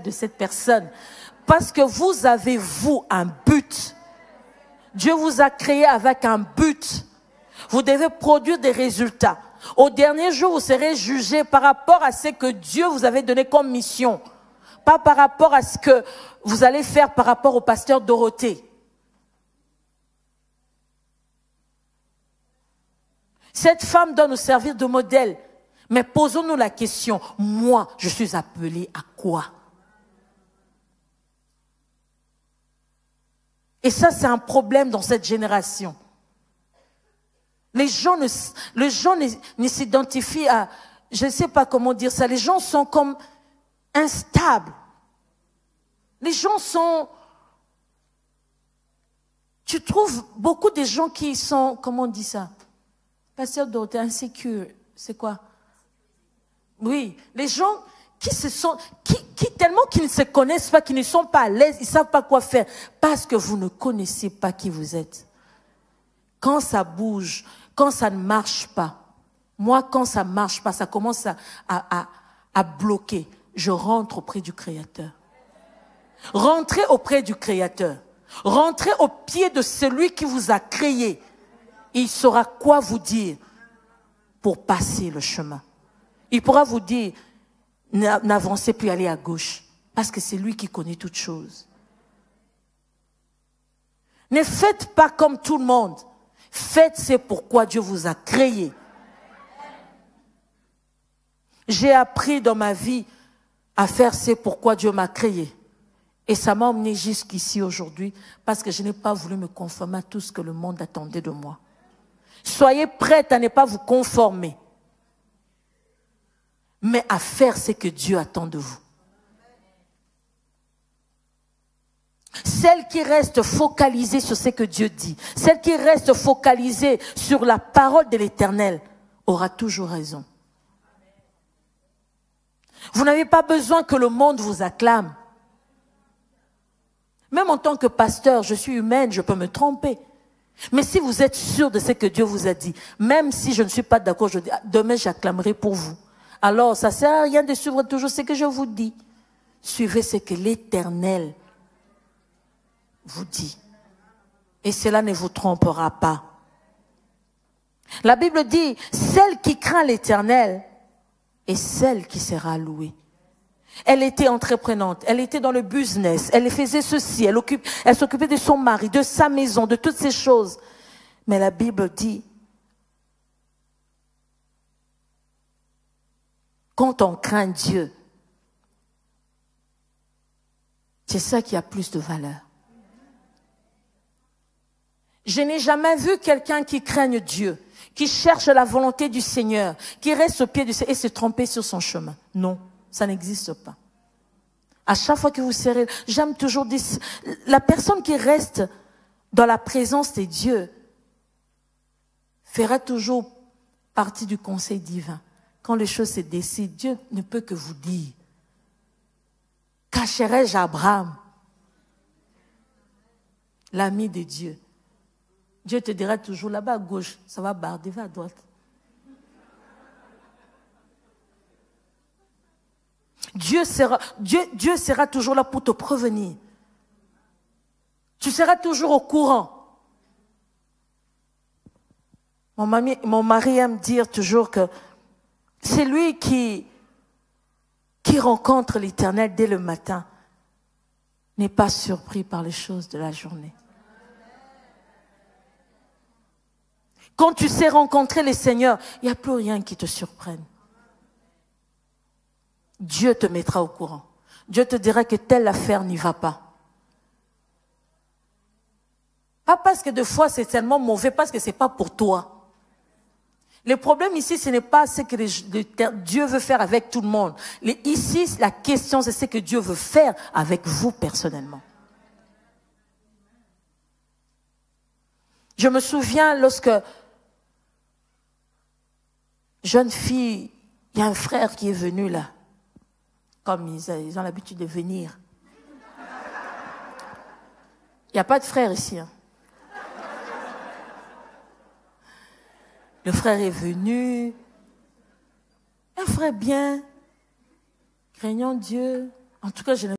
de cette personne. Parce que vous avez, vous, un but. Dieu vous a créé avec un but. Vous devez produire des résultats. Au dernier jour, vous serez jugé par rapport à ce que Dieu vous avait donné comme mission. Pas par rapport à ce que vous allez faire par rapport au pasteur Dorothée. Cette femme doit nous servir de modèle. Mais posons-nous la question, moi, je suis appelé à quoi? Et ça, c'est un problème dans cette génération. Les gens ne s'identifient à, je ne sais pas comment dire ça, les gens sont comme instables. Les gens sont, tu trouves beaucoup de gens qui sont, comment on dit ça? Pasteur Dorothée, insécure, c'est quoi? Oui, les gens qui se sont, qui tellement qu'ils ne se connaissent pas, qui ne sont pas à l'aise, ils ne savent pas quoi faire, parce que vous ne connaissez pas qui vous êtes. Quand ça bouge, quand ça ne marche pas, moi quand ça ne marche pas, ça commence à bloquer, je rentre auprès du Créateur. Rentrez auprès du Créateur. Rentrez au pied de celui qui vous a créé. Il saura quoi vous dire pour passer le chemin. Il pourra vous dire, n'avancez plus, allez à gauche. Parce que c'est lui qui connaît toutes choses. Ne faites pas comme tout le monde. Faites ce pourquoi Dieu vous a créé. J'ai appris dans ma vie à faire ce pourquoi Dieu m'a créé. Et ça m'a emmené jusqu'ici aujourd'hui parce que je n'ai pas voulu me conformer à tout ce que le monde attendait de moi. Soyez prêts à ne pas vous conformer, mais à faire ce que Dieu attend de vous. Celle qui reste focalisée sur ce que Dieu dit, celle qui reste focalisée sur la parole de l'Éternel, aura toujours raison. Vous n'avez pas besoin que le monde vous acclame. Même en tant que pasteur, je suis humaine, je peux me tromper. Mais si vous êtes sûr de ce que Dieu vous a dit, même si je ne suis pas d'accord, je dis, demain j'acclamerai pour vous. Alors, ça ne sert à rien de suivre toujours ce que je vous dis. Suivez ce que l'Éternel vous dit. Et cela ne vous trompera pas. La Bible dit, celle qui craint l'Éternel est celle qui sera louée. Elle était entreprenante, elle était dans le business, elle faisait ceci, elle s'occupait de son mari, de sa maison, de toutes ces choses. Mais la Bible dit, quand on craint Dieu, c'est ça qui a plus de valeur. Je n'ai jamais vu quelqu'un qui craigne Dieu, qui cherche la volonté du Seigneur, qui reste au pied du Seigneur et se tromper sur son chemin. Non. Ça n'existe pas. À chaque fois que vous serez, j'aime toujours dire, la personne qui reste dans la présence de Dieu fera toujours partie du conseil divin. Quand les choses se décident, Dieu ne peut que vous dire, cacherai-je Abraham, l'ami de Dieu? Dieu te dira toujours, là-bas à gauche, ça va barder, va à droite. Dieu sera toujours là pour te prévenir. Tu seras toujours au courant. Mon mari aime dire toujours que c'est lui qui rencontre l'Éternel dès le matin, n'est pas surpris par les choses de la journée. Quand tu sais rencontrer le Seigneur, il n'y a plus rien qui te surprenne. Dieu te mettra au courant. Dieu te dira que telle affaire n'y va pas. Pas parce que des fois c'est tellement mauvais, parce que ce n'est pas pour toi. Le problème ici, ce n'est pas ce que Dieu veut faire avec tout le monde. Ici, la question, c'est ce que Dieu veut faire avec vous personnellement. Je me souviens lorsque, jeune fille, il y a un frère qui est venu là. Comme ils ont l'habitude de venir. Il n'y a pas de frère ici. Hein. Le frère est venu. Un frère bien, craignant Dieu, En tout cas, je ne